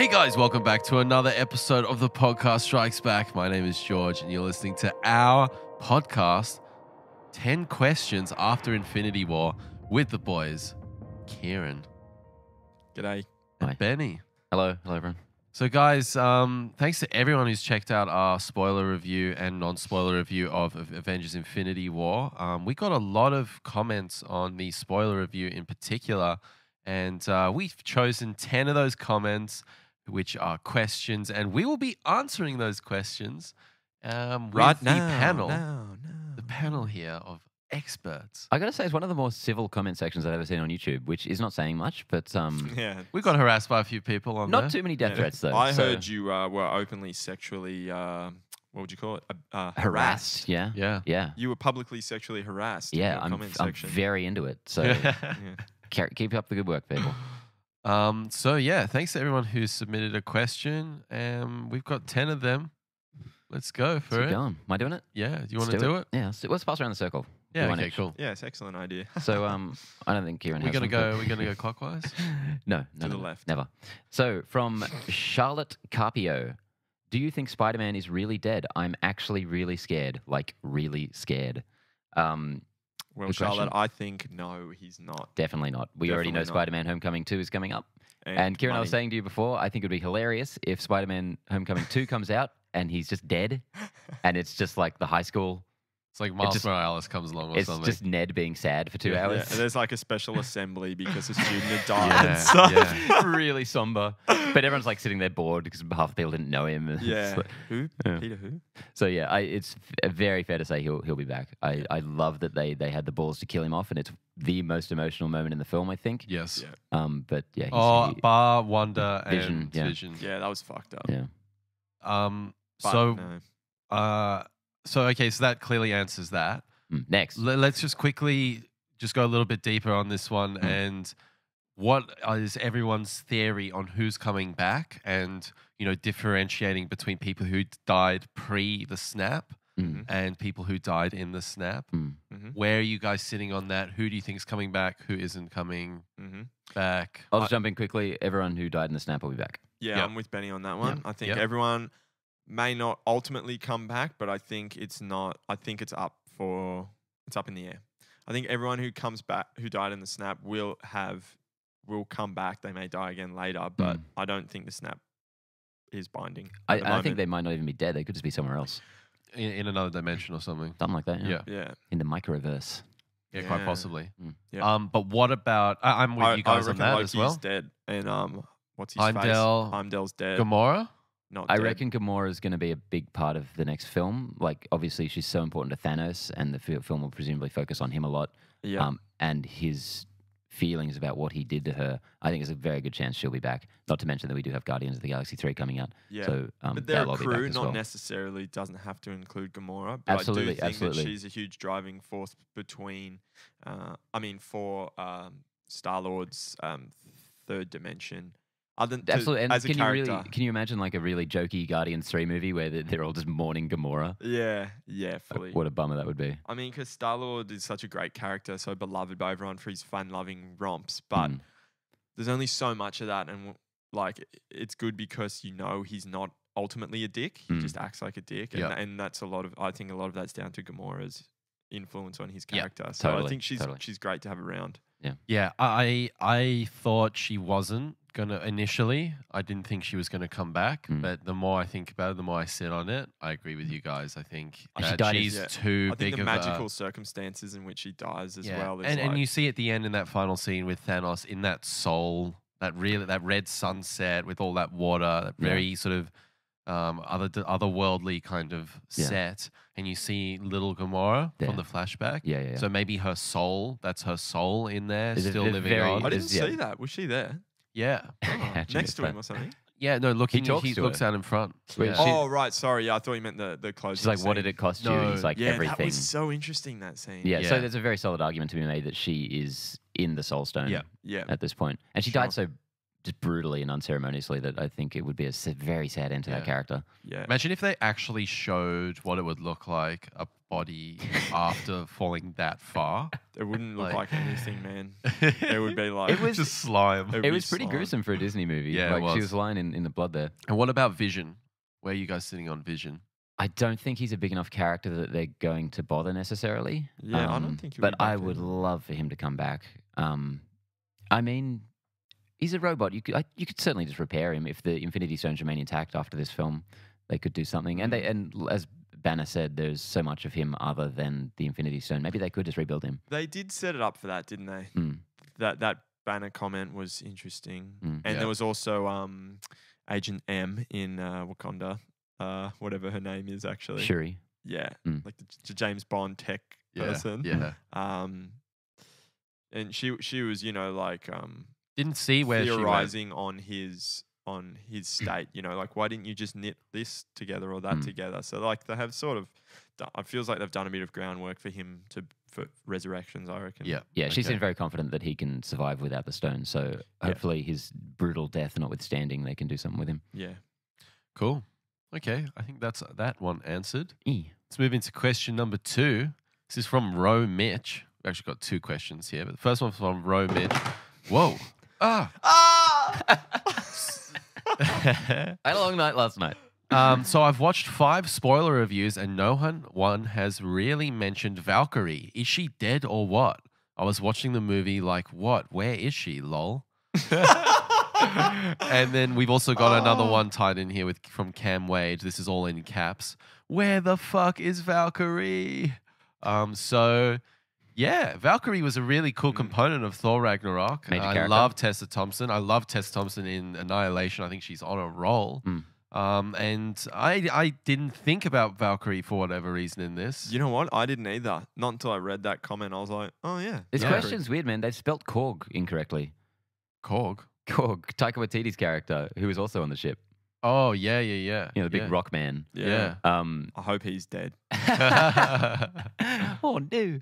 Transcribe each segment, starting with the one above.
Hey guys, welcome back to another episode of the Podcast Strikes Back. My name is George, and you're listening to our podcast, 10 Questions After Infinity War, with the boys, Kieran G'day. and Benny. Hello everyone. So guys, thanks to everyone who's checked out our spoiler review and non-spoiler review of Avengers Infinity War. We got a lot of comments on the spoiler review in particular, and we've chosen 10 of those comments, which are questions, and we will be answering those questions with Right the now. panel. No. The panel here of experts. I gotta say, it's one of the more civil comment sections I've ever seen on YouTube, which is not saying much, but Yeah. We got harassed by a few people on there. not too many death Yeah. threats though. I so- heard you were openly sexually, what would you call it? harassed. Yeah, Yeah. yeah, You were publicly sexually harassed in yeah. your I'm comment I'm section. very into it. So Yeah. keep up the good work, people. So yeah, thanks to everyone who submitted a question. We've got 10 of them. Let's go for Keep it. going. Am I doing it? Yeah, do you want Let's to do it? Yeah. Let's pass around the circle. Yeah, One okay, each. cool. Yes, excellent idea. So I don't think Kieran. We're has gonna one, go. We're gonna go clockwise. but- No, To the no, left. never. So from Charlotte Carpio, do you think Spider-Man is really dead? I'm actually really scared. Like really scared. Well, Good Charlotte, question. I think no, he's not. Definitely not. We already know Definitely not. Spider-Man Homecoming 2 is coming up. And Kieran, I was money. saying to you before, I think it would be hilarious if Spider-Man Homecoming 2 comes out and he's just dead and it's just like the high school. It's like Miles just- Morales comes along or It's something. just Ned being sad for 2 Yeah, hours. there's like a special assembly because a student had died Yeah, and stuff. yeah. really somber. But everyone's like sitting there bored because half the people didn't know him. It's Yeah. like- Who? Yeah. Peter who? So yeah, it's very fair to say he'll be back. I love that they had the balls to kill him off, and it's the most emotional moment in the film, I think. Yes. Yeah. But yeah, Bar Wanda Vision, and yeah. Vision. Yeah, that was fucked up. yeah. But So no. so okay, so that clearly answers that. Next. Let's just quickly just go a little bit deeper on this one. And what is everyone's theory on who's coming back, and differentiating between people who died pre the snap Mm. and people who died in the snap? Mm. Where are you guys sitting on that? Who do you think is coming back? Who isn't coming back? I'll just jump in quickly. Everyone who died in the snap will be back. Yeah, Yep. I'm with Benny on that one. I think Yep. everyone may not ultimately come back, but I think it's not. I think it's up in the air. I think everyone who comes back, who died in the snap, will come back. They may die again later, but I don't think the snap is binding. at the I think moment. they might not even be dead. They could just be somewhere else. In another dimension or something? Something like that. Yeah. Yeah, In the microverse. Yeah, quite Yeah. possibly. Yeah. But what about? I'm with you guys on reckon that Loki's as well. dead, and what's his Heimdall- face? Heimdall's dead. Gamora. Not I dead. reckon Gamora is going to be a big part of the next film. Like, obviously, she's so important to Thanos, and the film will presumably focus on him a lot. Yeah. And his feelings about what he did to her. I think there's a very good chance she'll be back. Not to mention that we do have Guardians of the Galaxy 3 coming out. Yeah. So, But they're that'll a all be back crew, as not well. necessarily doesn't have to include Gamora. But Absolutely, I do think absolutely. that she's a huge driving force between, for Star-Lord's third dimension. Absolutely. And as a can you character. can you imagine like a really jokey Guardians 3 movie where they're all just mourning Gamora? Yeah, Like, fully. what a bummer that would be. I mean, because Star-Lord is such a great character, so beloved by everyone for his fun-loving romps, but there's only so much of that, and it's good because he's not ultimately a dick. He just acts like a dick, Yeah. and that's I think a lot of that's down to Gamora's influence on his Yeah, character. So I totally, think she's totally. great to have around. Yeah, I thought she wasn't gonna initially. I didn't think she was gonna come back, but the more I think about it, the more I sit on it. I agree with you guys. I think And she that died in- she's Yeah. too I think big the of magical a circumstances in which she dies as yeah. well. Is And like, you see at the end in that final scene with Thanos in that soul, that red sunset with all that water, that very sort of otherworldly kind of Yeah. set, and you see little Gamora Yeah. from the flashback. Yeah. So maybe her soul, that's her soul in there, Is it still living very- on. I didn't is- yeah. see that. Was she there? Yeah. Actually, Next to it's him or something? Yeah, no, looking, talks he to looks her. out in front. Wait, Yeah. she- Oh, right. Sorry. Yeah, I thought you meant the clothes. She's like, what did it cost you? No. He's like, Yeah, everything. that was so interesting, that scene. Yeah, Yeah. so there's a very solid argument to be made that she is in the Soul Stone Yeah. Yeah. at this point. And she died so just brutally and unceremoniously that I think it would be a very sad end to Yeah. that character. Yeah. Imagine if they actually showed what it would look like body after falling that far. It wouldn't look Like- like anything, man. It would be like It was- just slime. It It would was be pretty slime. gruesome for a Disney movie. Yeah, it like she was. was lying in the blood there. And what about Vision? Where are you guys sitting on Vision? I don't think he's a big enough character that they're going to bother necessarily. Yeah, I don't think he'll But be back I would in. love for him to come back. I mean, he's a robot. You could certainly just repair him if the Infinity Stones remain intact after this film. They could do something. And as Banner said, there's so much of him other than the Infinity Stone. Maybe they could just rebuild him. They did set it up for that, didn't they? Mm. That Banner comment was interesting. Mm. And Yeah. there was also Agent M in Wakanda, whatever her name is actually. Shuri. Yeah, Mm. like the James Bond tech person. Yeah. And she was, like Didn't see where she went. theorizing on his state. Like why didn't you just knit this together or that Mm. together? So like they have sort of, it feels like they've done a bit of groundwork for him for resurrections. I reckon. Yeah. Yeah, she Okay. seemed very confident that he can survive without the stone. So hopefully his brutal death notwithstanding, they can do something with him. Yeah. Cool. Okay. I think that's that one answered. E. Let's move into question number 2. This is from Ro-Mitch. We've actually got 2 questions here, but the first one's from Ro-Mitch. Whoa. Ah. I had a long night last night. So I've watched 5 spoiler reviews and no one has really mentioned Valkyrie. Is she dead or what? I was watching the movie like, what? Where is she? Lol. And then we've also got another one tied in here from Cam Wade. This is all in caps. Where the fuck is Valkyrie? So yeah, Valkyrie was a really cool component of Thor Ragnarok. Major I character. love Tessa Thompson. I love Tessa Thompson in Annihilation. I think she's on a roll. Mm. And I didn't think about Valkyrie for whatever reason in this. You know what? I didn't either. Not until I read that comment. I was like, oh yeah. This Yeah. question's weird, man. They've spelt Korg incorrectly. Korg. Korg, Taika Waititi's character, who was also on the ship. Oh yeah. The big rock man. Yeah. I hope he's dead. Oh no.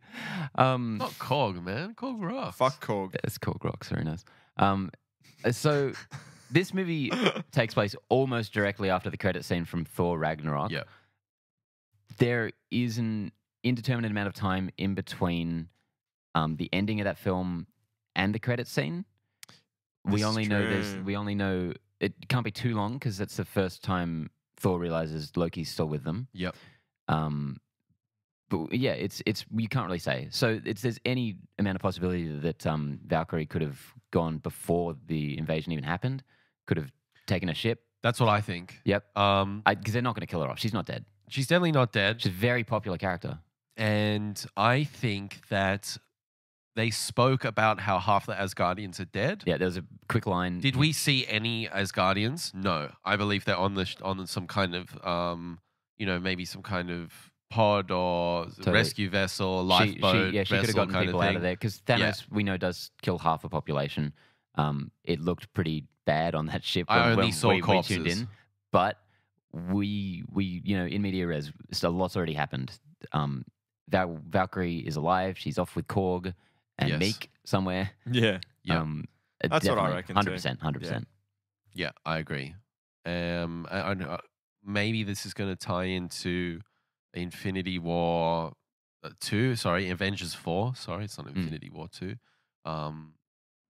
Not Korg, man. Korg rock. Fuck Korg. It's Korg rocks, very nice. So this movie takes place almost directly after the credit scene from Thor Ragnarok. Yeah. There is an indeterminate amount of time in between the ending of that film and the credit scene. This We is only know true. we only know it can't be too long because that's the first time Thor realizes Loki's still with them. Yep. But yeah, it's you can't really say. So there's any amount of possibility that Valkyrie could have gone before the invasion even happened, could have taken a ship. That's what I think. Yep. Um, Because they're not going to kill her off. She's not dead. she's definitely not dead. She's a very popular character. And I think that they spoke about how half the Asgardians are dead. Yeah, there was a quick line. Did we see any Asgardians? No. I believe they're on some kind of, maybe some kind of pod or Totally. rescue vessel, lifeboat she could have vessel gotten kind people of out thing. of there because Thanos, we know, does kill half a population. It looked pretty bad on that ship I when, only when saw we tuned corpses. in, but we in media res, a lot's already happened. Valkyrie is alive. She's off with Korg and Yes. Meek somewhere. Yeah. Yeah. That's what I reckon too. 100%. Yeah, I agree. I know, maybe this is going to tie into Infinity War 2. Sorry, Avengers 4. Sorry, it's not Infinity War 2.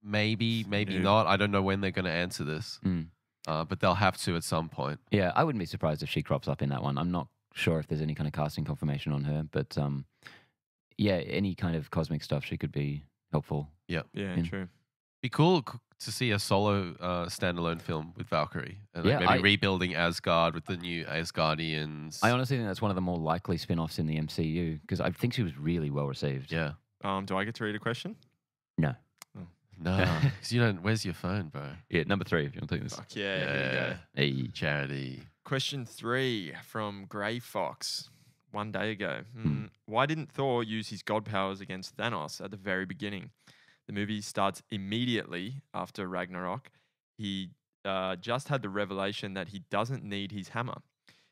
Maybe No. not. I don't know when they're going to answer this, Mm. but they'll have to at some point. Yeah, I wouldn't be surprised if she crops up in that one. I'm not sure if there's any kind of casting confirmation on her, but yeah, any kind of cosmic stuff, she could be helpful. Yeah, Yeah. true. Be cool to see a solo standalone film with Valkyrie, and like Yeah, maybe I- rebuilding Asgard with the new Asgardians. I honestly think that's one of the more likely spin-offs in the MCU because I think she was really well received. Yeah. Do I get to read a question? No. No, because you don't. Where's your phone, bro? Yeah, number 3, if you want to take this. Fuck yeah. Here we go. Hey. Charity. Question 3 from Grey Fox. One day ago. Why didn't Thor use his god powers against Thanos at the very beginning? The movie starts immediately after Ragnarok. He just had the revelation that he doesn't need his hammer.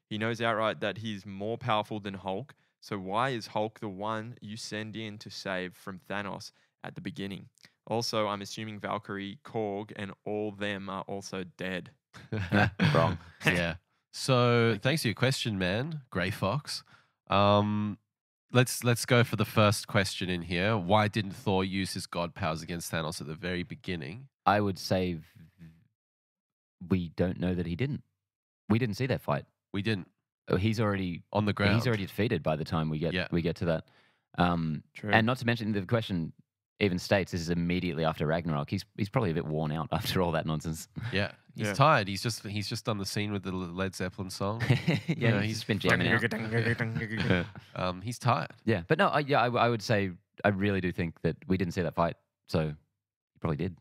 He knows outright that he's more powerful than Hulk. So why is Hulk the one you send in to save from Thanos at the beginning? Also, I'm assuming Valkyrie, Korg, and all them are also dead. Wrong. Yeah. So thanks for your question, man. Grey Fox. let's go for the first question in here. Why didn't Thor use his god powers against Thanos at the very beginning? I would say we don't know that he didn't. We didn't see that fight. We didn't. He's already On the ground. He's already defeated by the time we get to that. True. And not to mention the question even states this is immediately after Ragnarok. He's probably a bit worn out after all that nonsense. Yeah, he's Yeah. tired. He's just done the scene with the Led Zeppelin song. yeah, he's he's been jamming out. He's tired. Yeah, but no, I would say I really do think that we didn't see that fight, so he probably did.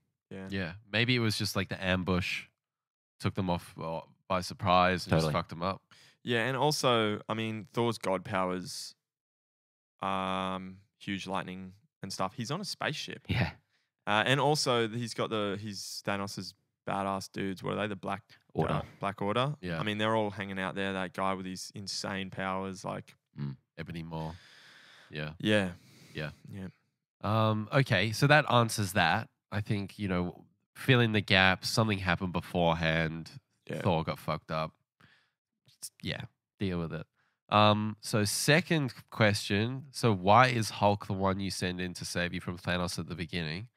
Yeah, maybe it was just like the ambush took them off by surprise and just Totally. fucked them up. Yeah, and also, I mean, Thor's god powers, huge lightning and stuff. He's on a spaceship, Yeah, and also he's got his Thanos's badass dudes. What are they? The Black Order. Black Order. Yeah. I mean, they're all hanging out there. That guy with his insane powers, like, Ebony Maw. Yeah. yeah. Okay, so that answers that. I think, fill in the gaps. Something happened beforehand. Yeah. Thor got fucked up. Yeah, deal with it. So second question. So why is Hulk the one you send in to save you from Thanos at the beginning?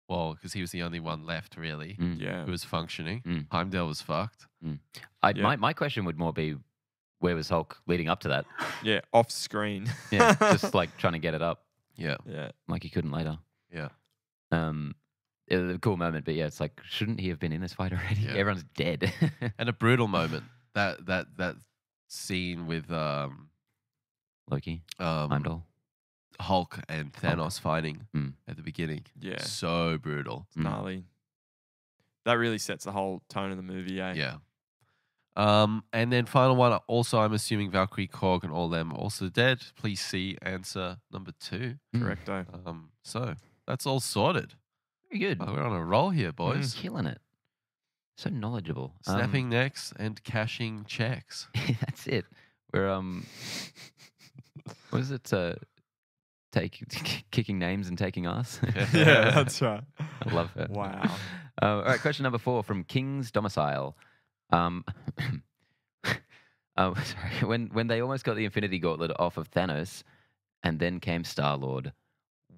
Well, because he was the only one left, really, Yeah. who was functioning. Mm. Heimdall was fucked. Yeah. My question would more be, where was Hulk leading up to that? Yeah, off screen. Yeah, just like trying to get it up, Yeah, Yeah. like he couldn't later. yeah. It was a cool moment, but yeah, it's like, shouldn't he have been in this fight already? Yeah. Everyone's dead. And a brutal moment. That scene with Loki, Heimdall. Hulk and Thanos fighting Mm. at the beginning. Yeah. So brutal. Gnarly. That really sets the whole tone of the movie, eh? Yeah. And then final one. Also, I'm assuming Valkyrie, Korg, and all them are also dead. Please see answer number 2. Correcto. So that's all sorted. Very good. We're on a roll here, boys. Killing it. So knowledgeable. Snapping necks and cashing checks. That's it. We're what is it? Kicking names and taking ass. Yeah, that's right. I love it. Wow. All right, question number 4 from King's Domicile. Sorry. When they almost got the Infinity Gauntlet off of Thanos, and then came Star-Lord,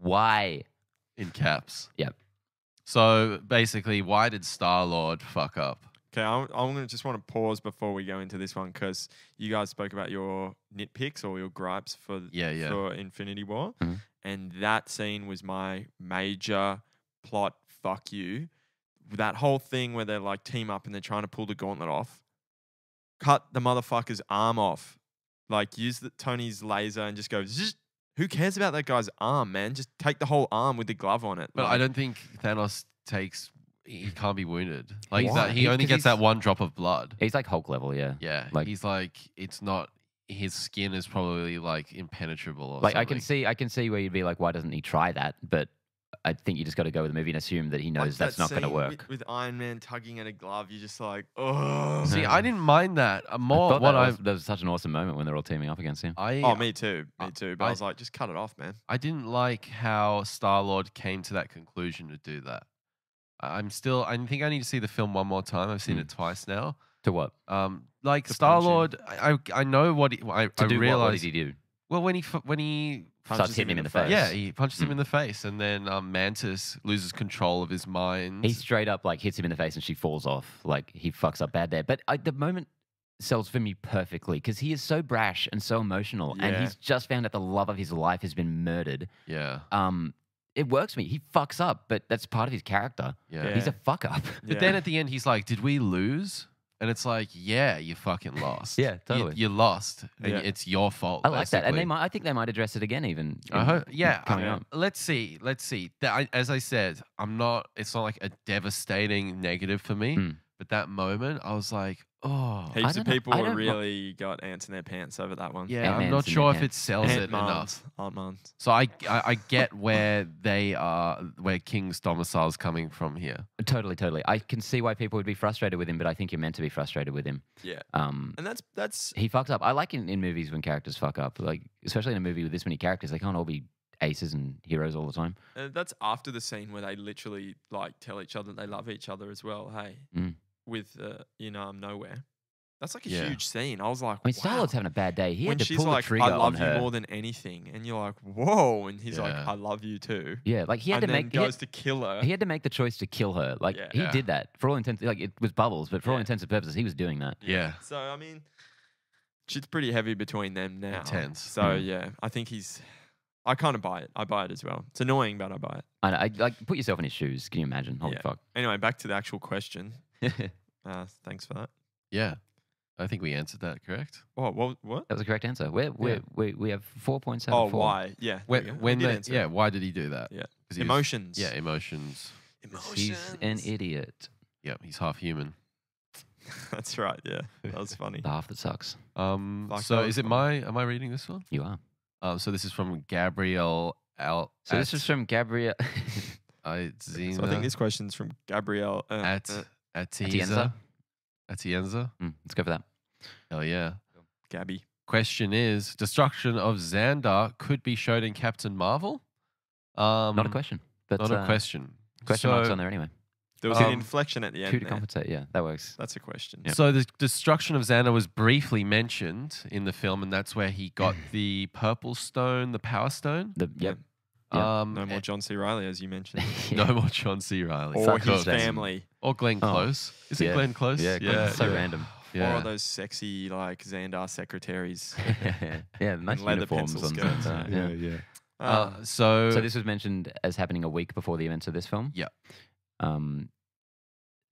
why? In caps. Yep. So basically, why did Star-Lord fuck up? Okay, I'm gonna just want to pause before we go into this one because you guys spoke about your nitpicks or your gripes for for Infinity War, Mhm. and that scene was my major plot fuck you. That whole thing where they're like team up and they're trying to pull the gauntlet off, cut the motherfucker's arm off, like use Tony's laser and just go. Zzz. Who cares about that guy's arm, man? Just take the whole arm with the glove on it. But like, I don't think Thanos he can't be wounded. Like Why? he only 'Cause gets that he's- one drop of blood. He's like Hulk level, yeah. Yeah, Like- he's like it's not. His skin is probably like impenetrable. Or Like something. I can see where you'd be like, why doesn't he try that? But I think you just got to go with the movie and assume that he like knows that's that not going to scene work. with Iron Man tugging at a glove. You're just like, oh. See, I didn't mind that. I More thought what that was such an awesome moment when they're all teaming up against him. Oh, me too. I- Me too. But I was like, just cut it off, man. I didn't like how Star-Lord came to that conclusion to do that. I think I need to see the film one more time. I've seen it twice now. To what? Like To Star-Lord, I know what I To do what? What realized. did he do? Well, when he Starts hitting him in the face. yeah, he punches him in the face, and then Mantis loses control of his mind. He straight up like hits him in the face and she falls off. Like he fucks up bad there. But the moment sells for me perfectly because he is so brash and so emotional, and Yeah. he's just found out the love of his life has been murdered. Yeah, It works for me. He fucks up, but that's part of his character. yeah. He's a fuck up. But then at the end, he's like, "Did we lose?" And it's like, "Yeah, you fucking lost. Yeah, totally. You lost, and Yeah. it's your fault." I like that, and basically. I think they might address it again. Even I hope, coming yeah. up. Let's see. As I said, it's not like a devastating negative for me. Mm. But that moment, I was like, oh, Heaps of don't know. people I were don't mi- really got ants in their pants over that one. yeah, I'm Ant-Man's not in sure their if it pants. sells it enough. Ant-Mans. So I get where they are, where King's domicile is coming from here. Totally. I can see why people would be frustrated with him, but I think you're meant to be frustrated with him. Yeah. Um, And that's he fucks up. I like in movies when characters fuck up, like especially in a movie with this many characters, they can't all be aces and heroes all the time. that's after the scene where they literally like tell each other they love each other as well. Hey, Mm. with I'm nowhere. That's like a Yeah. huge scene. I was like, I mean, wow. Star-Lord's having a bad day. He When had to she's pull like, the trigger I love on you her. more than anything, and you're like, whoa, and he's like, Yeah. I love you too. Yeah, like he had and to then make goes to kill her. he had to make the choice to kill her. Like Yeah. he Yeah. did that for all intents. Like it was Bubbles, but for all Yeah. intents and purposes, he was doing that. Yeah. So I mean, shit's pretty heavy between them now. Intense. So yeah, I think I kind of buy it. I buy it as well. It's annoying, but I buy it. I like put yourself in his shoes. Can you imagine? Holy Yeah. fuck. Anyway, back to the actual question. that Thanks for that. Yeah. I think we answered that correct. What? What? was the correct answer. We have 4.74. Oh, why? Yeah. there you go. When We did the, answer yeah, it. why did he do that? Yeah. 'Cause he was- Emotions. yeah, emotions. He's an idiot. Yeah, he's half human. That's right. Yeah, that was funny. The half that sucks. Fuck, So that is was it funny. am I reading this one? You are. So this is from Gabrielle So this is from Gabrielle Zina, So I think this question's from Gabrielle. Atienza. Atienza. Atienza. Let's go for that. Hell yeah. Gabby. Question is, destruction of Xandar could be showed in Captain Marvel? Not a question. But, Not a question. Question So- marks on there anyway. There was an Um, inflection at the end Coup to there. compensate. Yeah, that works. That's a question. Yep. So the destruction of Xandar was briefly mentioned in the film, and that's where he got the purple stone, the power stone. Yep. Yeah. Yeah. No more John C. Riley, as you mentioned. No more John C. Riley. Or Fuck his off. family. Or Glenn Oh. Close. Is it Yeah. Glenn Close? Yeah, yeah. so yeah. random. Or Yeah. all those sexy, like, Xandar secretaries. Yeah, nice leather uniforms pencil on skirts, Xandar, yeah. yeah. So So this was mentioned as happening a week before the events of this film. Yeah.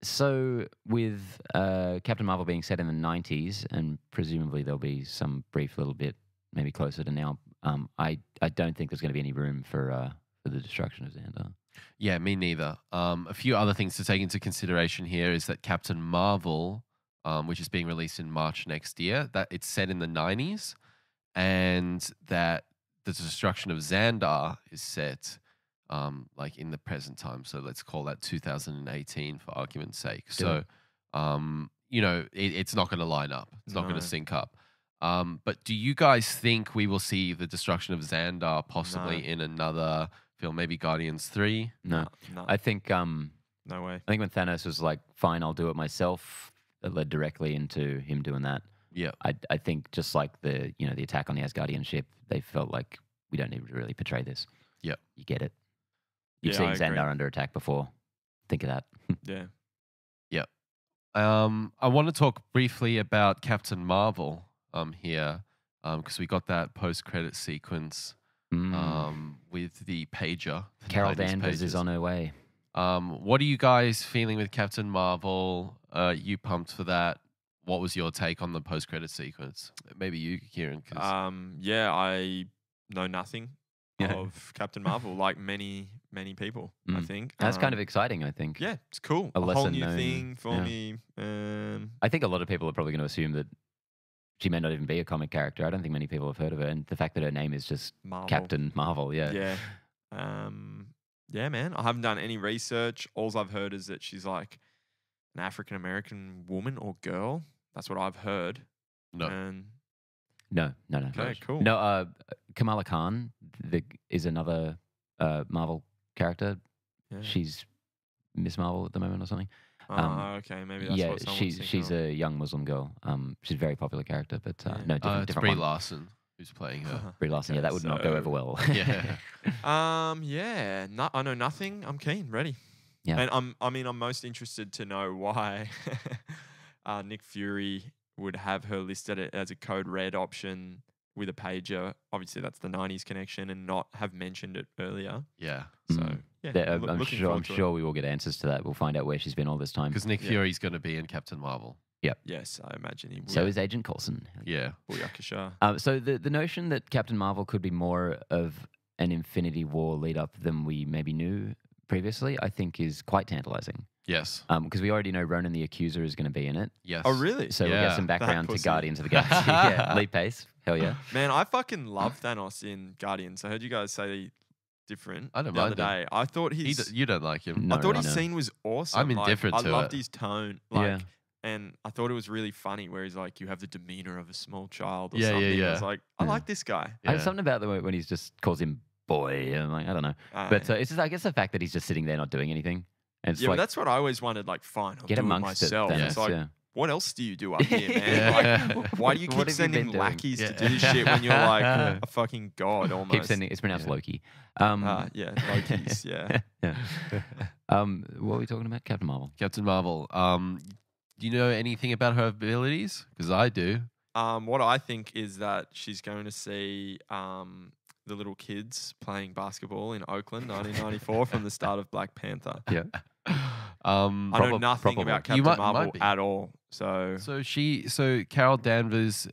So with Captain Marvel being set in the 90s, and presumably there'll be some brief little bit, maybe closer to now. I don't think there's going to be any room for the destruction of Xandar. yeah, me neither. A few other things to take into consideration here is that Captain Marvel, which is being released in March next year, that it's set in the 90s, and that the destruction of Xandar is set like in the present time. So let's call that 2018 for argument's sake. So, it's not going to line up. It's not going No. to sync up. But do you guys think we will see the destruction of Xandar possibly No. in another film, maybe Guardians 3? No, No. I think No way. when Thanos was like, "Fine, I'll do it myself," it led directly into him doing that. Yeah. I think just like the attack on the Asgardian ship, they felt like we don't need to really portray this. Yep. You get it. You've Yeah, I seen agree. Xandar under attack before. Think of that. Yeah. I want to talk briefly about Captain Marvel here because we got that post-credit sequence with the pager. the Carol 90s Danvers is pages. on her way. What are you guys feeling with Captain Marvel? You pumped for that? What was your take on the post-credit sequence? Maybe you, Kieran. 'Cause- Yeah, I know nothing Yeah. of Captain Marvel, like many people, I Mm. think. That's kind of exciting, I think. Yeah, it's cool. A A whole lesser new known- thing for yeah. me. I think a lot of people are probably going to assume that she may not even be a comic character. I don't think many people have heard of her. And the fact that her name is just Marvel. Captain Marvel, yeah. Yeah. Yeah, man. I haven't done any research. All I've heard is that she's like an African American woman or girl. That's what I've heard. no. And No. okay, cool. No, Kamala Khan is another Marvel character. Yeah. She's Miss Marvel at the moment or something. Okay, maybe that's yeah, what someone's she's thinking of. a young Muslim girl. She's a very popular character, but Yeah. no, different, It's different Brie one. Larson who's playing her. Brie Larson, yeah, Okay, that would not go so- over well. Yeah. Yeah. I know nothing. I'm keen, ready. Yeah. And I'm most interested to know why Nick Fury would have her listed as a code red option with a pager. Obviously, that's the 90s connection, and not have mentioned it earlier. Yeah. So, Mm. yeah. I'm looking sure forward to it. we will get answers to that. We'll find out where she's been all this time. Because Nick Yeah. Fury's going to be in Captain Marvel. Yes, I imagine he will. So is Agent Coulson. Yeah. Booyakasha. So the notion that Captain Marvel could be more of an Infinity War lead up than we maybe knew previously, I think is quite tantalizing. Yes. Because we already know Ronan the Accuser is going to be in it. Yes. Oh, really? So we'll Yeah. get some background to pussy. Guardians of the Galaxy. Yeah, lead pace. Hell yeah. Man, I fucking love Thanos in Guardians. I heard you guys say different I don't the other mind him. day. I thought his You don't like him. No, I thought his no. scene was awesome. I'm indifferent I to loved it. his tone. Yeah. And I thought it was really funny where he's like, you have the demeanor of a small child or Yeah, yeah, something. yeah. I was like, I Yeah. like this guy. I Yeah. something about the way when he's just calls him boy. I'm like, I don't know. But it's just, I guess the fact that he's just sitting there not doing anything. And it's yeah, like, but that's what I always wanted. Like, fine, I'll get do it amongst it, myself. Thanos, It's like, yeah. what else do you do up here, man? Yeah. Like, why do you What keep have you sending been doing? lackeys to Yeah. do this shit when you're like a fucking god almost? Keep sending. It's pronounced Yeah. Loki. Yeah, Loki's, yeah. yeah. What are we talking about? Captain Marvel. Captain Marvel. Do you know anything about her abilities? Because I do. What I think is that she's going to see the little kids playing basketball in Oakland, 1994, from the start of Black Panther. Yeah. I know Proper- nothing probably. about You Captain might Marvel be. at all. So So Carol Danvers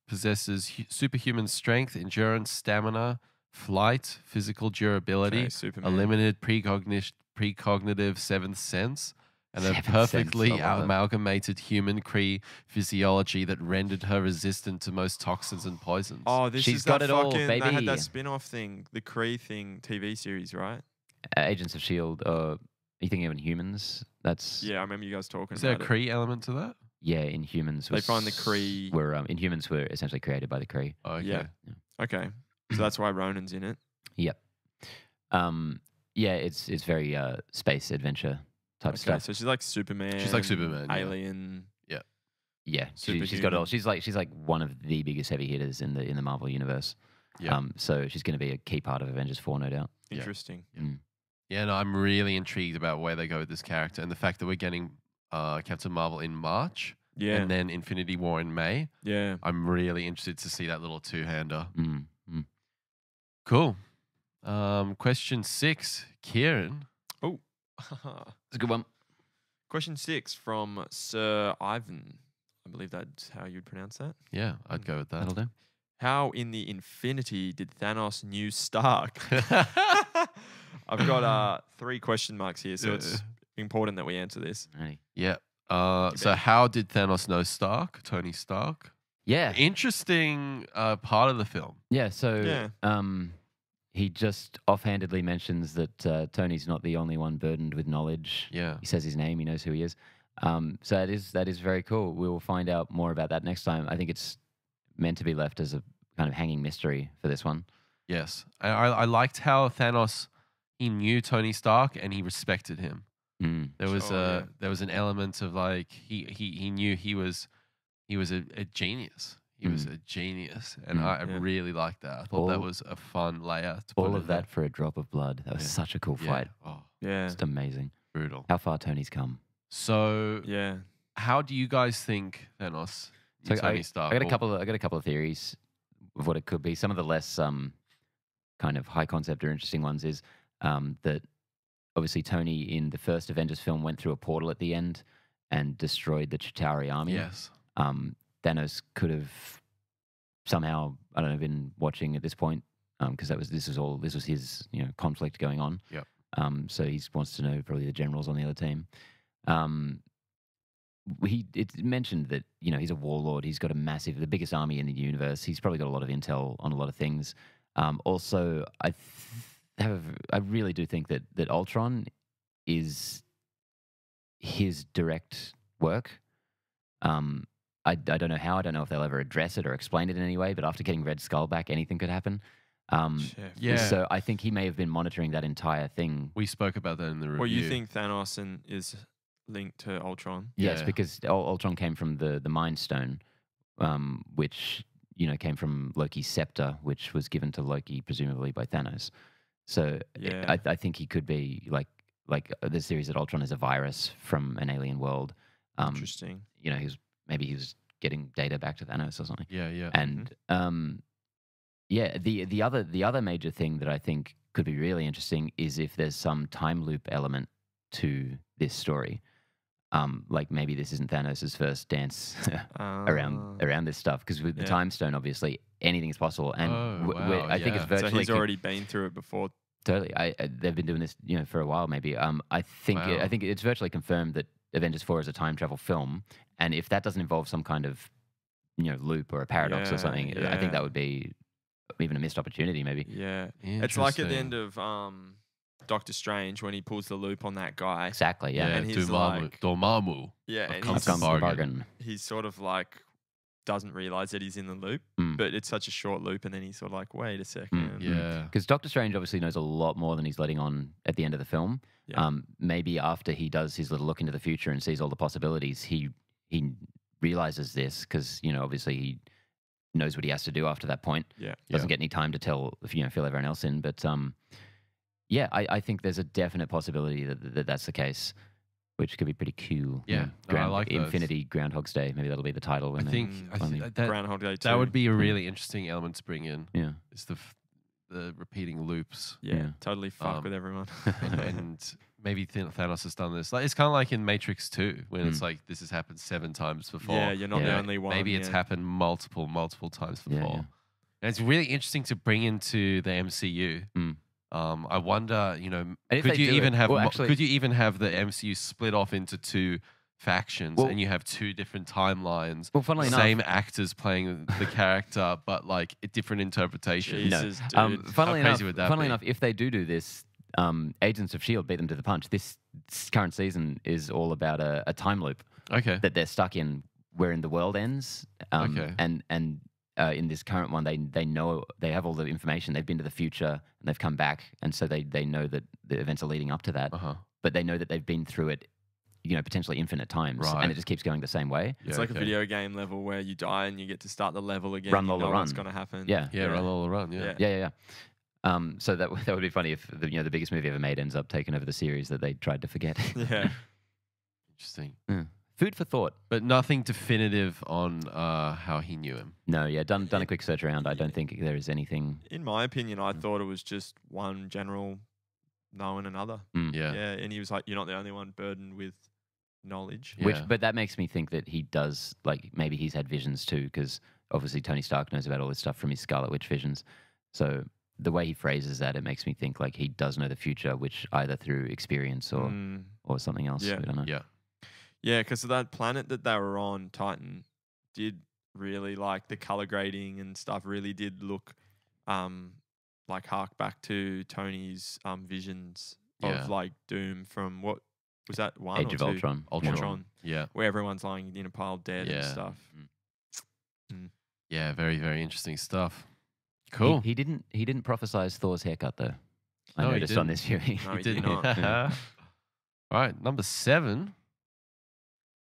possesses superhuman strength, endurance, stamina, flight, physical durability, okay, Superman. a limited precognitive seventh sense, and a Seventh sense, perfectly I love it. amalgamated human Kree physiology that rendered her resistant to most toxins and poisons. Oh, this She's is got that it all, fucking. They had baby. that spin-off thing, the Kree thing, TV series, right? Agents of Shield. Are you thinking of Inhumans? That's Yeah, I remember you guys talking Is there a about it. Kree element to that? yeah. Inhumans. They find the Kree- Were Inhumans were essentially created by the Kree. Oh, okay. Yeah. Okay, so that's why Ronan's in it. Yep. Yeah. It's very space adventure type Okay, stuff. so she's like Superman. She's like Superman, yeah. Alien. Yeah, she's got it all. Superhuman. She's like one of the biggest heavy hitters in the Marvel universe. Yeah. So she's going to be a key part of Avengers 4, no doubt. Yeah. Interesting. Mm. Yeah, no, I'm really intrigued about where they go with this character and the fact that we're getting Captain Marvel in March Yeah. and then Infinity War in May. Yeah. I'm really interested to see that little two-hander. Mm. Mm. Cool. Question 6, Kieran. Oh. It's a good one. Question 6 from Sir Ivan. I believe that's how you'd pronounce that. Yeah, I'd go with that. That'll do. How in the Infinity did Thanos knew Stark? I've got 3 question marks here, so it's important that we answer this. Alrighty. Yeah. So how did Thanos know Stark? Tony Stark? Yeah. Interesting part of the film. Yeah. So Yeah. he just offhandedly mentions that Tony's not the only one burdened with knowledge. Yeah. He says his name. He knows who he is. So that is very cool. We will find out more about that next time. I think it's meant to be left as a kind of hanging mystery for this one. Yes. I liked how Thanos, he knew Tony Stark and he respected him. Mm. There was Sure, yeah. there was an element of like he knew he was a genius. He was a genius, and I Yeah. really liked that. I thought that All- was a fun layer. To put All in of that for a drop of blood. That was Yeah. such a cool there. fight. Yeah. Oh, Yeah. Just amazing. brutal. How far Tony's come. So, Yeah. how do you guys think Thanos? So Tony Stark. I got a couple of theories of what it could be. Some of the less kind of high concept or interesting ones is that obviously Tony in the first Avengers film went through a portal at the end and destroyed the Chitauri army. Yes. Thanos could have somehow, I don't know, been watching at this point because this was his conflict going on. Yep. So he wants to know probably the generals on the other team. It's mentioned that he's a warlord. He's got the biggest army in the universe. He's probably got a lot of intel on a lot of things. Also, I really do think that Ultron is his direct work. I don't know how. I don't know if they'll ever address it or explain it in any way. But after getting Red Skull back, anything could happen. Yeah. So I think he may have been monitoring that entire thing. We spoke about that in the review. Well, you think Thanos is linked to Ultron? Yes, Yeah. because Ultron came from the Mind Stone, which came from Loki's scepter, which was given to Loki presumably by Thanos. So Yeah. I think he could be like the series that Ultron is a virus from an alien world. Interesting. He was getting data back to Thanos or something. Yeah, yeah. And the other major thing that I think could be really interesting is if there's some time loop element to this story. Like maybe this isn't Thanos' first dance around this stuff, because with the Yeah. Time Stone, obviously anything is possible. And wow, I think it's yeah. So virtually he's already been through it before. totally. They've been doing this for a while maybe. I think Wow. I think it's virtually confirmed that Avengers 4 is a time travel film, and if that doesn't involve some kind of loop or a paradox Yeah, or something, I yeah. think that would be even a missed opportunity maybe. Yeah. It's like at the end Interesting. of Doctor Strange when he pulls the loop on that guy. Exactly. Yeah. and he's like- Dormammu. Yeah, I've and come I've he's, to come to bargain. bargain. he's sort of like doesn't realize that he's in the loop, Mm. but it's such a short loop, and then he's sort of like, wait a second. Mm, Yeah. Because Doctor Strange obviously knows a lot more than he's letting on at the end of the film. Yeah. Maybe after he does his little look into the future and sees all the possibilities, he he realizes this because obviously he knows what he has to do after that point. Yeah. Doesn't get any time to fill everyone else in. But I think there's a definite possibility that that's the case, which could be pretty cool. Yeah, no, I like those. Infinity Groundhog's Day. Maybe that'll be the title. I think that Groundhog Day 2. that would be a really interesting element to bring in. Yeah. Is the repeating loops. Yeah. Totally fuck with everyone. and maybe Thanos has done this. Like it's kind of like in Matrix 2 when it's like this has happened 7 times before. Yeah, you're not the only one. Maybe it's happened multiple times before. Yeah. And it's really interesting to bring into the MCU. I wonder, could you even have the MCU split off into 2 factions and you have 2 different timelines? Well, funnily same actors playing the character, but like different interpretations. Jesus, dude. Funnily How crazy would that be? enough, if they do this, Agents of S.H.I.E.L.D. beat them to the punch. This current season is all about a time loop Okay. that they're stuck in, wherein the world ends. Okay. And in this current one, they know, they have all the information. They've been to the future and they've come back, and so they know that the events are leading up to that. But they know that they've been through it, potentially infinite times, and it just keeps going the same way. It's like a video game level where you die and you get to start the level again. Run, you Lola, know run. what's going to happen. Yeah. Run, Lola, run. Yeah. Yeah. So that would be funny if the biggest movie ever made ends up taking over the series that they tried to forget. Yeah. Interesting. Food for thought. But nothing definitive on how he knew him. No, done a quick search around. I don't think there is anything. In my opinion, I thought it was just one general knowing another. Yeah. Yeah, and he was like, "You're not the only one burdened with knowledge." Yeah. But that makes me think that he does, like, maybe he's had visions too, because obviously Tony Stark knows about all this stuff from his Scarlet Witch visions. So the way he phrases that, it makes me think like he does know the future, which either through experience or something else. Yeah. We don't know. Yeah. Yeah, because that planet that they were on, Titan, did really like the color grading and stuff. Really did look like hark back to Tony's visions of like Doom from what was that, 1 Age or of 2? Ultron. Ultron. Yeah. Where everyone's lying in a pile dead and stuff. Yeah, very, very interesting stuff. Cool. He didn't prophesize Thor's haircut though. I No, he noticed on didn't. this viewing. No, he did not. All right, number 7.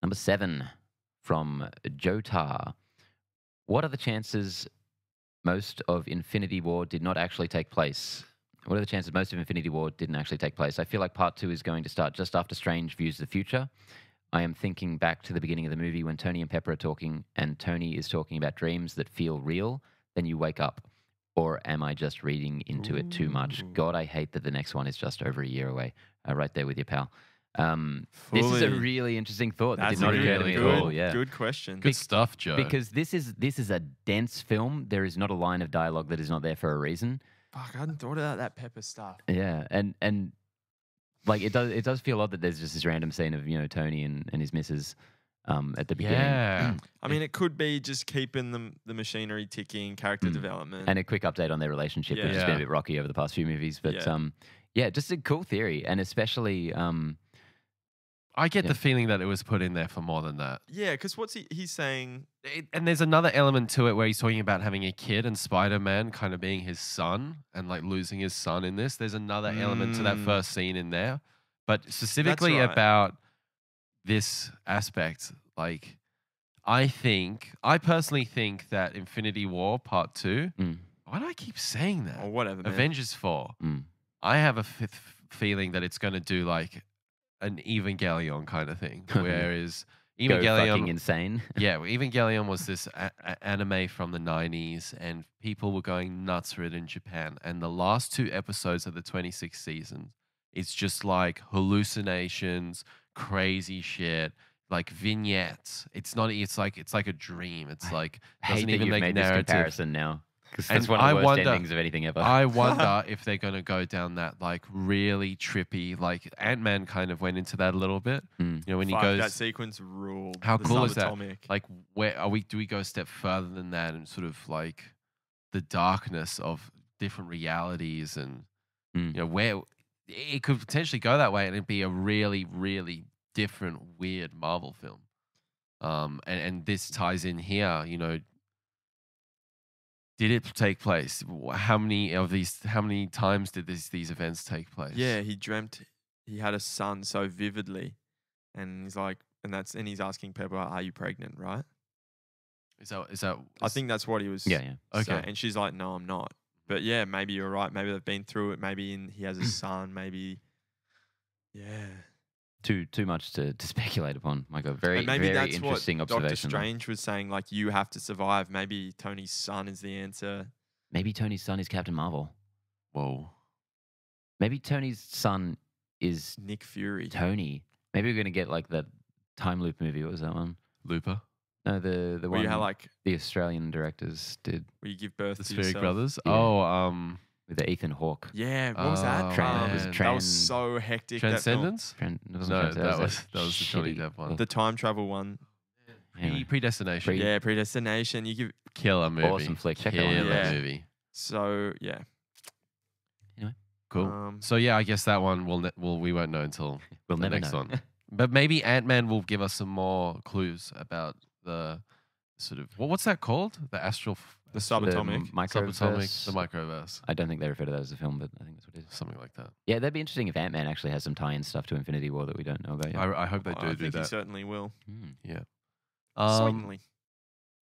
Number 7 from Joe Tar. What are the chances most of Infinity War did not actually take place? What are the chances most of Infinity War didn't actually take place? I feel like part 2 is going to start just after Strange views the future. I am thinking back to the beginning of the movie when Tony and Pepper are talking and Tony is talking about dreams that feel real. Then you wake up. Or am I just reading into it too much? God, I hate that the next one is just over a year away. Right there with you, pal. This is a really interesting thought. That That's did not a occur to me at all. Yeah. good question. Good stuff, Joe. Because this is a dense film. There is not a line of dialogue that is not there for a reason. Fuck, I hadn't thought about that Pepper stuff. Yeah, and like it does feel odd that there's just this random scene of Tony and his missus at the beginning. Yeah. I mean, it could be just keeping the machinery ticking, character development. And a quick update on their relationship, which has been a bit rocky over the past few movies. But just a cool theory, and especially I get the feeling that it was put in there for more than that. Yeah, because what's he's saying? And there's another element to it where he's talking about having a kid and Spider-Man kind of being his son and like losing his son in this. There's another element to that first scene in there. But specifically about this aspect, like I personally think that Infinity War Part 2, why do I keep saying that? Or whatever, man. Avengers 4. I have a feeling that it's going to do like an Evangelion kind of thing, whereas go Evangelion, fucking insane. yeah, Evangelion was this anime from the 90s, and people were going nuts for it in Japan. And the last 2 episodes of the 26th season, it's just like hallucinations, crazy shit, like vignettes. It's not. It's like a dream. It's like I hate doesn't that even you've make made this narrative. comparison now. Because And that's one of the I worst wonder- endings of anything ever. I wonder if they're going to go down that like really trippy, like Ant-Man kind of went into that a little bit. You know, when Fuck, he goes, that sequence ruled. how The cool is that? subatomic. Like, where are we? Do we go a step further than that and sort of like the darkness of different realities and where it could potentially go that way and it'd be a really, really different, weird Marvel film. And this ties in here, did it take place? How many times did these events take place? Yeah, he dreamt he had a son so vividly, and he's like, and he's asking Pepper, "Are you pregnant?" Right? Is that? I think that's what he was. Yeah, yeah. saying. Okay. And she's like, "No, I'm not." But yeah, maybe you're right. Maybe they've been through it. Maybe he has a son. Maybe, yeah. Too much to speculate upon. Michael, very And maybe very that's interesting what Doctor observation. though. Strange was saying. Like, you have to survive. Maybe Tony's son is the answer. Maybe Tony's son is Captain Marvel. Whoa. Maybe Tony's son is Nick Fury. Tony. Maybe we're gonna get like that time loop movie. What was that one? Looper. No, the Where one you have like, the Australian directors did where you give birth The to Spheric yourself. Brothers. Yeah. Oh, with the Ethan Hawke. Yeah, what was that? Oh, Tran- it was man. that was Tran- so hectic. that film. Transcendence. It wasn't No, Trans- that was the Johnny shitty- Depp one. The time travel one. Anyway. Predestination. Yeah, Predestination. You give Killer movie. Awesome flick. Check that one out. Killer Yeah. movie. so yeah. Cool. So yeah, I guess that one we won't know until We'll the never next know. one. But maybe Ant-Man will give us some more clues about the sort of what's that called? The astral, The subatomic. subatomic, the microverse. microverse, I don't think they refer to that as a film, but I think that's what it is. something like that. Yeah, that'd be interesting if Ant-Man actually has some tie-in stuff to Infinity War that we don't know about yet. I hope they I do think he that. certainly will. Hmm. Yeah. Certainly.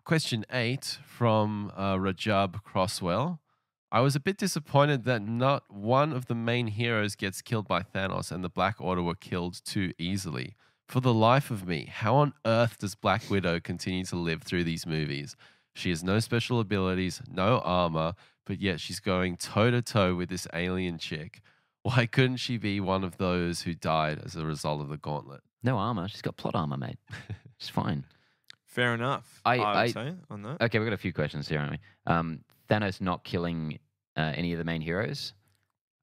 Question 8 from Rajab Crosswell. I was a bit disappointed that not one of the main heroes gets killed by Thanos and the Black Order were killed too easily. For the life of me, how on earth does Black Widow continue to live through these movies? She has no special abilities, no armor, but yet she's going toe-to-toe with this alien chick. Why couldn't she be one of those who died as a result of the gauntlet? No armor. She's got plot armor, mate. She's fine. Fair enough. I- would say on that. Okay, we've got a few questions here, aren't we? Thanos not killing any of the main heroes.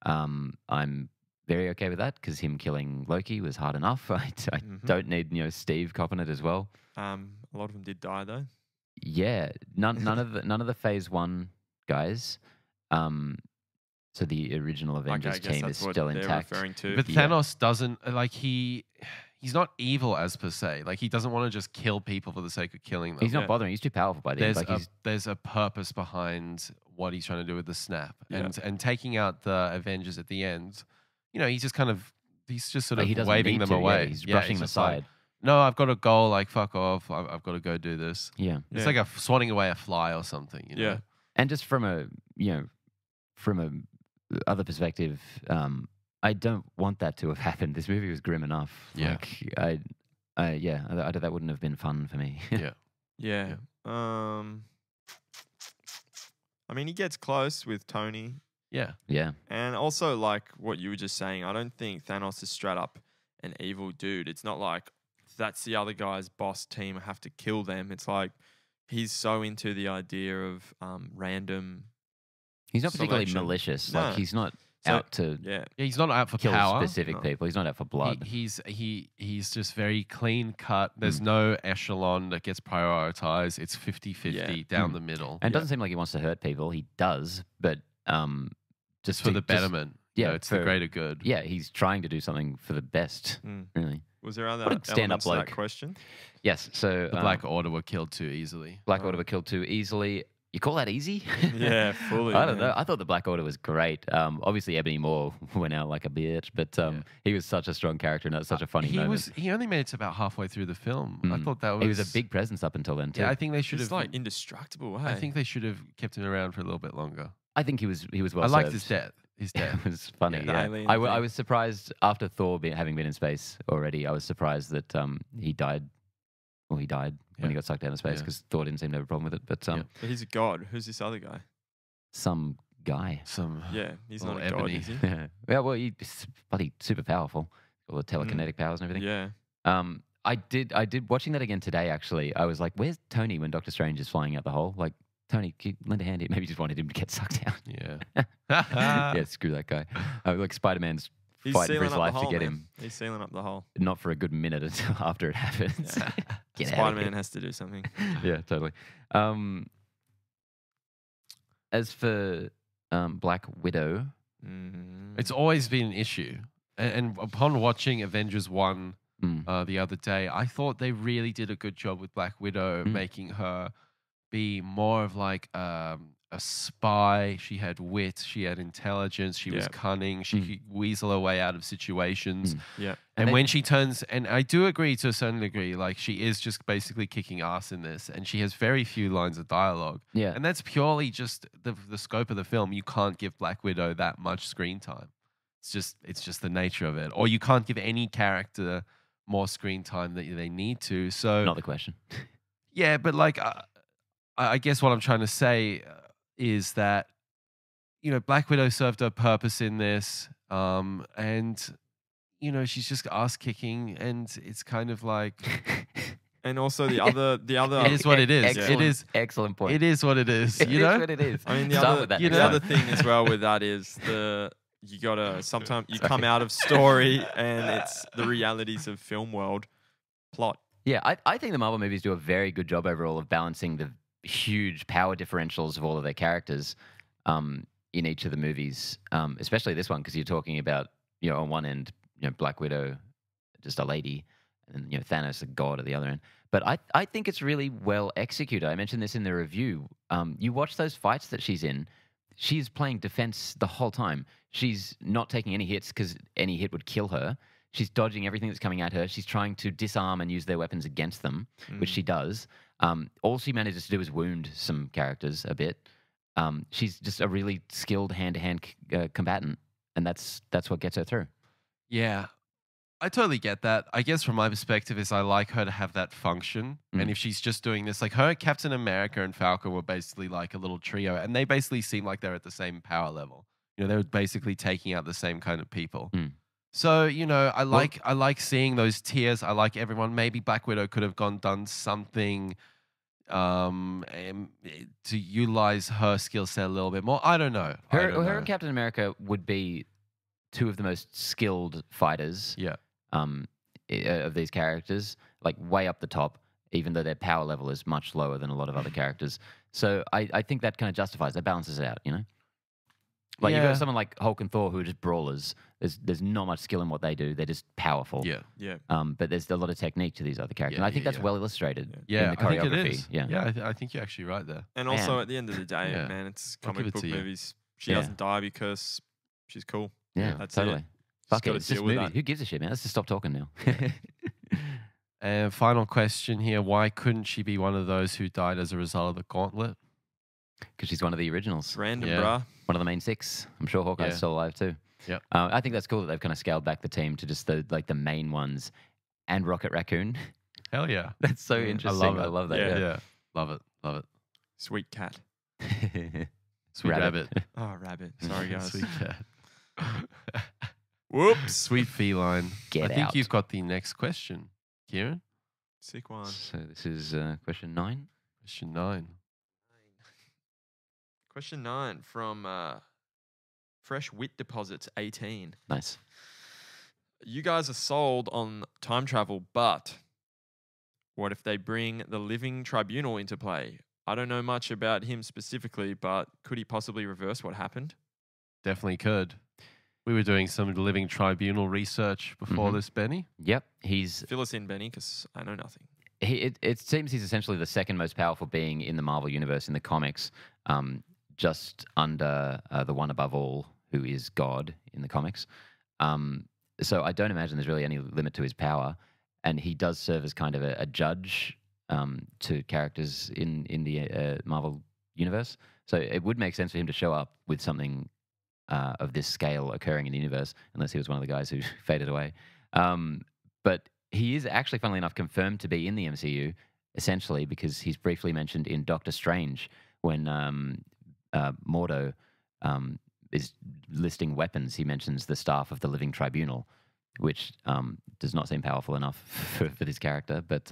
I'm very okay with that because him killing Loki was hard enough. I Mhm. don't need Steve copping it as well. A lot of them did die though. Yeah, none of the Phase 1 guys. So the original Avengers I guess team is that's what still they're intact. referring to. But Yeah. Thanos doesn't he's not evil as per se. Like he doesn't want to just kill people for the sake of killing them. He's not Yeah. bothering. He's too powerful by the end. There's a purpose behind what he's trying to do with the snap, Yeah. and taking out the Avengers at the end. He's just sort of he doesn't waving need them to, away. Yeah, he's Yeah, brushing them just like, aside. no, I've got a goal. Like fuck off. I've got to go do this. Yeah. It's Yeah. like swatting away a fly or something. Yeah. And just from a other perspective, I don't want that to have happened. This movie was grim enough. Yeah. That wouldn't have been fun for me. Yeah. Yeah. I mean, he gets close with Tony. Yeah. Yeah. And also, like what you were just saying, I don't think Thanos is straight up an evil dude. It's not like that's the other guy's boss team, I have to kill them. It's like he's so into the idea of random. He's not particularly Selection. malicious. No. Like he's not So- out to Yeah. Yeah, he's not out for kill power. specific No. people. He's not out for blood. He's just very clean cut. There's no echelon that gets prioritized. It's 50-50 Yeah. down the middle. And it doesn't seem like he wants to hurt people. He does, but just For to- the just- betterment. yeah, It's the for- greater good. Yeah, he's trying to do something for the best. Mm. Really. Was there other What a stand-up elements to that bloke. question? Yes. So The Black Order were killed too easily. Black Order were killed too easily. You call that easy? Yeah, fully. I don't man. know. I thought the Black Order was great. Obviously, Ebony Moore went out like a bitch, but he was such a strong character and that was such a funny moment. He only made it to about halfway through the film. I Mm. thought that was He was a big presence up until then too. Yeah, I think they should He's have. like indestructible. Hey? I think they should have kept him around for a little bit longer. I think he was well I liked served. his death. His It death. was funny. Yeah, the Yeah. alien I thing. was surprised after Thor having been in space already. I was surprised that he died. Well, he died when he Yeah. got sucked down to space Yeah. because Thor didn't seem to have a problem with it. But Yeah. But he's a god. Who's this other guy? some guy. Some Yeah, he's not Little a god, Ebony. is he? Yeah. Well, he's bloody super powerful. All the telekinetic powers and everything. Yeah. I did watching that again today. Actually, I was like, "Where's Tony when Doctor Strange is flying out the hole?" Like, Tony, can you lend a hand here? Maybe he just wanted him to get sucked out. Yeah. Yeah, screw that guy. Like Spider-Man's He's fighting for sealing his up life the to hole, get man. him. He's sealing up the hole. Not for a good minute until after it happens. Yeah. Get out of Spider-Man here. has to do something. Yeah, totally. As for Black Widow, Mm. It's always been an issue. And upon watching Avengers 1 the other day, I thought they really did a good job with Black Widow, making her be more of like a a spy. She had wit. She had intelligence. She was Yeah. cunning. She could weasel her way out of situations. Yeah. And they- when she turns, and I do agree to a certain degree, like she is just basically kicking ass in this, and she has very few lines of dialogue. Yeah. And that's purely just the scope of the film. You can't give Black Widow that much screen time. It's just the nature of it. Or you can't give any character more screen time that they need to. So Not the question. yeah, but like I guess what I'm trying to say is that Black Widow served her purpose in this, and she's just ass kicking, and it's kind of like And also the other it is what it is. Excellent, It is. excellent point. It is what it is. It You is know. what it is. I mean, the Start other, with that the next other time. thing as well with that is you gotta sometimes you come out of story and it's the realities of film world plot. Yeah, I think the Marvel movies do a very good job overall of balancing the huge power differentials of all of their characters in each of the movies, especially this one, because you're talking about, on one end, Black Widow, just a lady, and Thanos, a god, at the other end. But I think it's really well executed. I mentioned this in the review. You watch those fights that she's in, she's playing defense the whole time. She's not taking any hits because any hit would kill her. She's dodging everything that's coming at her. She's trying to disarm and use their weapons against them, which she does. All she manages to do is wound some characters a bit. She's just a really skilled hand-to-hand combatant, and that's what gets her through. Yeah, I totally get that. I guess from my perspective is I like her to have that function. And if she's just doing this, like her, Captain America and Falcon were basically like a little trio, and they basically seem like they're at the same power level. They were basically taking out the same kind of people. So, I like seeing those tiers. I like everyone. Maybe Black Widow could have done something to utilize her skill set a little bit more. I don't know. Her and Captain America would be two of the most skilled fighters. Yeah. Of these characters, like way up the top, even though their power level is much lower than a lot of other characters. So I think that kind of justifies, that balances it out, Like you've got someone like Hulk and Thor who are just brawlers. There's not much skill in what they do. They're just powerful. Yeah. Yeah. But there's a lot of technique to these other characters. And I think that's well illustrated in the I think choreography. it is. Yeah. I think you're actually right there. And also at the end of the day, Yeah. man, it's I'll give comic it book to you. movies. She doesn't die because she's cool. Yeah, That's totally. it. Fuck it, gotta it's just deal with movie. that. Who gives a shit, man? Let's just stop talking now. And final question here: why couldn't she be one of those who died as a result of the gauntlet? Because she's one of the originals. It's random, Yeah. bruh. One of the main six. I'm sure Hawkeye's Yeah. still alive too. Yep. I think that's cool that they've kind of scaled back the team to just the main ones and Rocket Raccoon. Hell yeah! That's so Yeah, I interesting. love it. I love that. Yeah. Yeah, love it. Sweet cat. Sweet rabbit. Oh, rabbit. Sorry, guys. Sweet cat. Whoops. Sweet feline. Get I think out. you've got the next question, Kieran. Sick one. So this is question 9. Question 9. Question 9 from Fresh Wit Deposits 18. Nice. You guys are sold on time travel, but what if they bring the living tribunal into play? I don't know much about him specifically, but could he possibly reverse what happened? Definitely could. We were doing some living tribunal research before Mhm. this, Benny. Yep. He's Fill us in, Benny, because I know nothing. it seems he's essentially the second most powerful being in the Marvel universe in the comics, just under the one above all, who is God in the comics. So I don't imagine there's really any limit to his power, and he does serve as kind of a judge to characters in the Marvel universe. So it would make sense for him to show up with something of this scale occurring in the universe, unless he was one of the guys who faded away. But he is actually, funnily enough, confirmed to be in the MCU, essentially because he's briefly mentioned in Doctor Strange when Mordo is listing weapons. He mentions the staff of the Living Tribunal, which does not seem powerful enough for this character. But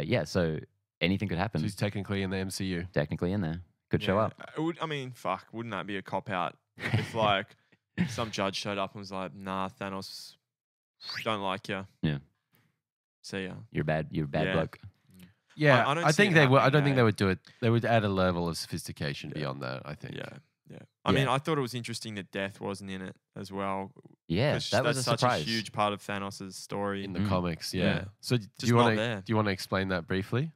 yeah, so anything could happen. So he's technically in the MCU. Technically in there. Could show Yeah. up. I mean, fuck, wouldn't that be a cop out if like some judge showed up and was like, "Nah, Thanos, don't like you." Yeah. See ya. You're bad. You're a bad Yeah. bloke. Yeah, I don't I see think it they would. I happening, don't think eh? they would do it. They would add a level of sophistication beyond that. I think. Yeah, yeah. I mean, I thought it was interesting that death wasn't in it as well. Yeah, 'cause that was a that's surprise. such a huge part of Thanos' story. In the comics, yeah. Yeah. So do Just you want not to there. do you want to explain that briefly?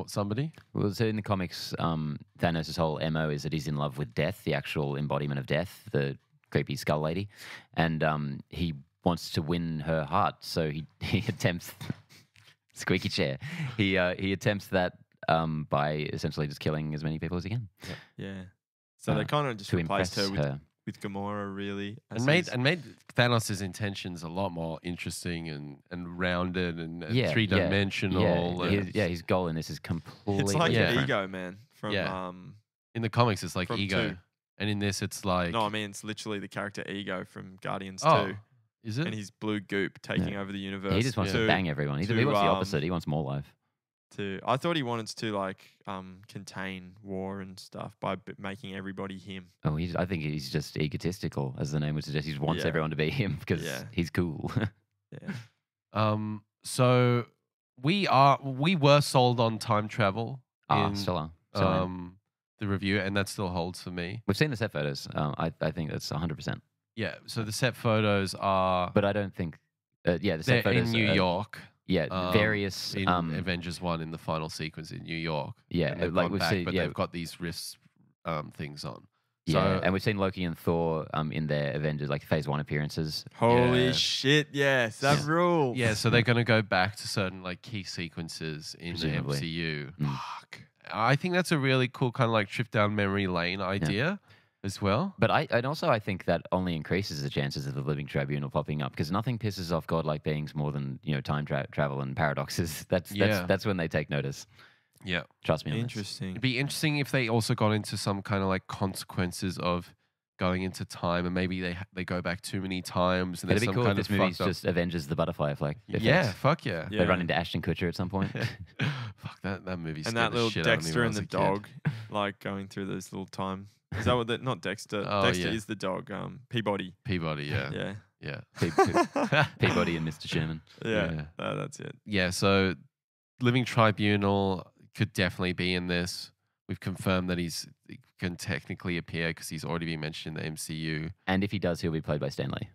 Somebody? Well, so in the comics, Thanos' whole MO is that he's in love with death, the actual embodiment of death, the creepy skull lady, and he wants to win her heart. So he attempts squeaky chair. He attempts that by essentially just killing as many people as he can. Yeah. So they kind of just to replaced her impress with Gamora, really. And made Thanos' intentions a lot more interesting and rounded and three-dimensional. His goal in this is completely It's like different. Ego Man from in the comics, it's like from Ego. 2. And in this, it's like... No, I mean, it's literally the character Ego from Guardians 2. Is it? And he's blue goop taking over the universe. He just wants to bang everyone. He wants the opposite. He wants more life. I thought he wanted to like contain war and stuff by making everybody him. Oh, I think he's just egotistical, as the name would suggest. He just wants everyone to be him because he's cool. Yeah. So we were sold on time travel in still are. the review, and that still holds for me. We've seen the set photos. I think that's 100%. Yeah. So the set photos are, but I don't think. The set they're photos in New York. Yeah, various in Avengers 1 in the final sequence in New York. Yeah, and they've like gone we've back, seen, but they've got these wrist things on. Yeah, So, and we've seen Loki and Thor in their Avengers, like Phase 1 appearances. Holy shit! Yes, that rule. yeah, so they're going to go back to certain like key sequences in Presumably. the MCU. Fuck. I think that's a really cool kind of like trip down memory lane idea as well. But I think that only increases the chances of the Living Tribunal popping up because nothing pisses off godlike beings more than time travel and paradoxes. That's when they take notice. Yeah, trust me. Interesting. It'd be interesting if they also got into some kind of like consequences of going into time, and maybe they go back too many times. And It'd be some cool kind if this of movie's fucked up- just Avengers the butterfly effect. Yeah, fuck yeah. They run into Ashton Kutcher at some point. Fuck that movie. And that little Dexter and the dog, like going through those little time. Is that what that? Not Dexter. Dexter is the dog. Peabody. Peabody. Yeah. Yeah. Peabody and Mr. Sherman. Yeah. That's it. Yeah. So, Living Tribunal could definitely be in this. We've confirmed that he can technically appear because he's already been mentioned in the MCU. And if he does, he'll be played by Stan Lee.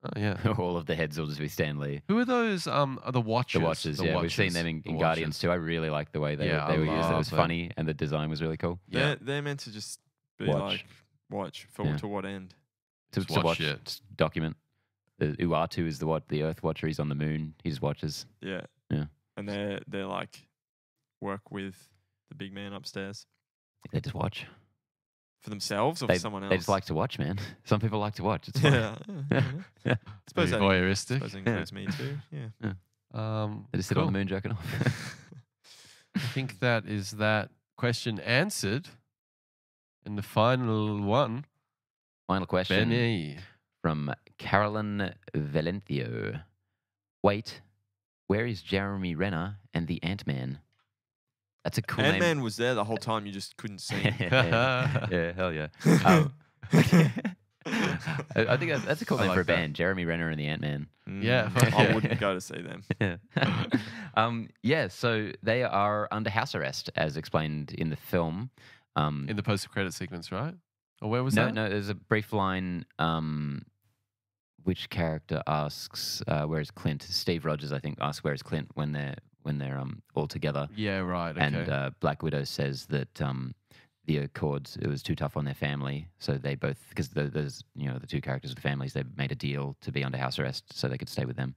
Oh, yeah. All of the heads will just be Stan Lee. Who are those? Are the Watchers? The Watchers, yeah. We've seen them in Guardians too. I really liked the way they were used. It was funny and the design was really cool. Yeah. They're meant to just be watch to what end? To watch it. Just document. Uatu is the Earth Watcher. He's on the moon. He just watches. Yeah. Yeah. And they're like work with the big man upstairs. They just watch. For themselves or for someone else? They just like to watch, man. Some people like to watch. It's fun. I suppose that voyeuristic. suppose it includes me too. Yeah. They just sit on the moon jerking off. I think that is that question answered. And the final one. Final question. Benny. From Carolyn Valencio. Wait, where is Jeremy Renner and the Ant-Man? That's a cool name. Ant-Man was there the whole time. You just couldn't see him. Yeah, hell yeah. I think that's a cool name for a band. Jeremy Renner and the Ant-Man. Yeah. I wouldn't go to see them. So they are under house arrest, as explained in the film. In the post-credit sequence, right? Or where was that? No, there's a brief line. Which character asks, "Where is Clint?" Steve Rogers, I think, asks, "Where is Clint?" when they're all together. Yeah, right. Okay. And Black Widow says that the Accords, it was too tough on their family, so they both, because there's the two characters of the families, they made a deal to be under house arrest so they could stay with them.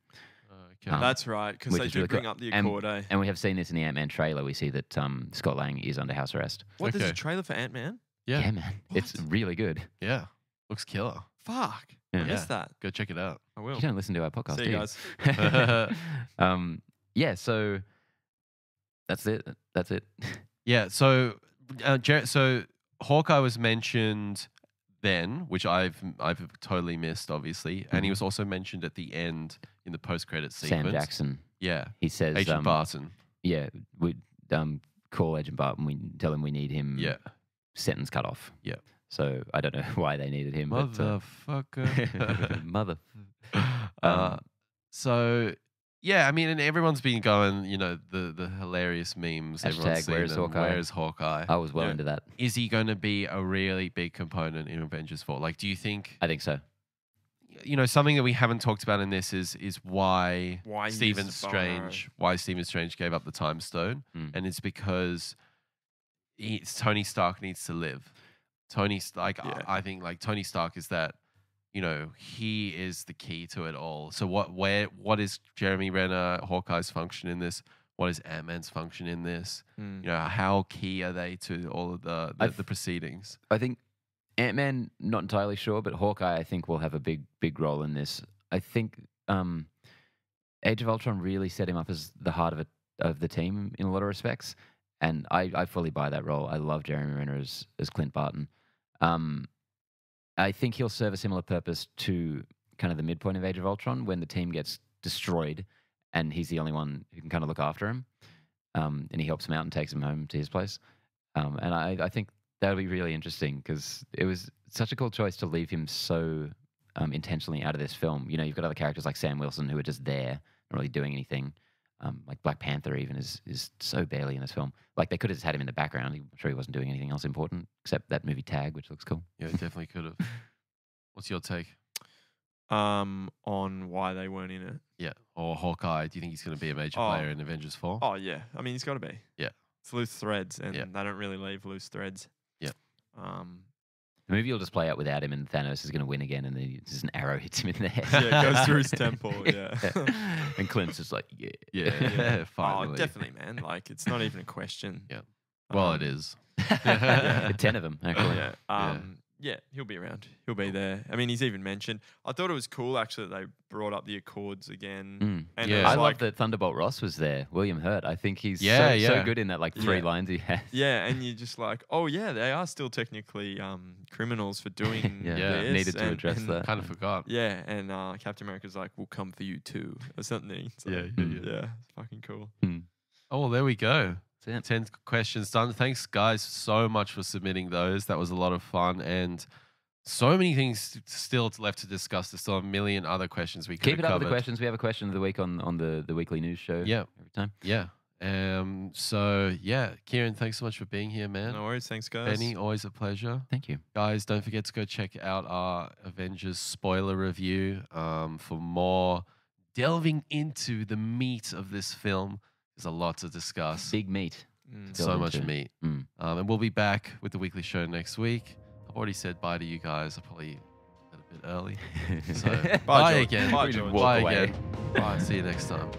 Okay. That's right, because they do bring up the Accord. And we have seen this in the Ant-Man trailer. We see that Scott Lang is under house arrest. What? There's a trailer for Ant-Man? Yeah, man. What? It's really good. Yeah. Looks killer. Fuck. Yeah. I missed that. Go check it out. I will. You don't listen to our podcast, See do you you? guys. Yeah, so that's it. Yeah, so so Hawkeye was mentioned then, which I've totally missed, obviously, and he was also mentioned at the end in the post-credit sequence. Sam Jackson. Yeah, he says Agent Barton. Yeah, we call Agent Barton. We tell him we need him. Yeah, sentence cut off. Yeah. So I don't know why they needed him. Motherfucker. Mother. So yeah, I mean, and everyone's been going, the hilarious memes. Hashtag where's Hawkeye? Where's Hawkeye? I was well into that. Is he going to be a really big component in Avengers 4? Like, do you think? I think so. something that we haven't talked about in this is why Why he Stephen uses the bow and arrow. Strange gave up the time stone, and it's because Tony Stark needs to live. I think like Tony Stark is that, he is the key to it all. So what is Jeremy Renner, Hawkeye's function in this? What is Ant-Man's function in this? How key are they to all of the proceedings? I think Ant-Man, not entirely sure, but Hawkeye, I think, will have a big role in this. I think Age of Ultron really set him up as the heart of the team in a lot of respects, and I fully buy that role. I love Jeremy Renner as Clint Barton. I think he'll serve a similar purpose to kind of the midpoint of Age of Ultron when the team gets destroyed, and he's the only one who can kind of look after him, and he helps him out and takes him home to his place. And I think that'll be really interesting because it was such a cool choice to leave him so intentionally out of this film. You've got other characters like Sam Wilson who are just there, not really doing anything. Like Black Panther even is so barely in this film. Like they could have just had him in the background. I'm sure he wasn't doing anything else important except that movie Tag, which looks cool. Yeah, definitely could have. What's your take? On why they weren't in it. Yeah, or Hawkeye. Do you think he's going to be a major player in Avengers 4? Oh yeah, I mean he's got to be. Yeah, it's loose threads, and they don't really leave loose threads. Yeah. The movie will just play out without him, and Thanos is going to win again, and then just an arrow hits him in the head. Yeah, it goes through his temple. Yeah. And Clint's just like, yeah. Finally. Oh, definitely, man. Like it's not even a question. Yeah. Well, it is. 10 of them, actually. Yeah, he'll be around. He'll be there. I mean, he's even mentioned. I thought it was cool actually that they brought up the Accords again. And Yeah. I love that Thunderbolt Ross was there. William Hurt. I think he's so good in that like 3 lines he has. Yeah, and you're just like, oh yeah, they are still technically criminals for doing this. Needed to address that. Kind of forgot. Yeah, and Captain America's like, we'll come for you too, or something. So, yeah, it's fucking cool. Oh, well, there we go. That's it. 10 questions done. Thanks, guys, so much for submitting those. That was a lot of fun, and so many things still left to discuss. There's still a million other questions we could Keep it up covered. with the questions. We have a question of the week on the weekly news show. Yeah. Every time. Yeah. So, yeah, Kieran, thanks so much for being here, man. No worries. Thanks, guys. Benny, always a pleasure. Thank you. Guys, don't forget to go check out our Avengers spoiler review for more delving into the meat of this film. There's a lot to discuss. Big meat. So much meat. And we'll be back with the weekly show next week. I've already said bye to you guys. I probably a bit early. So bye again. Bye, George. Bye again. Bye. See you next time.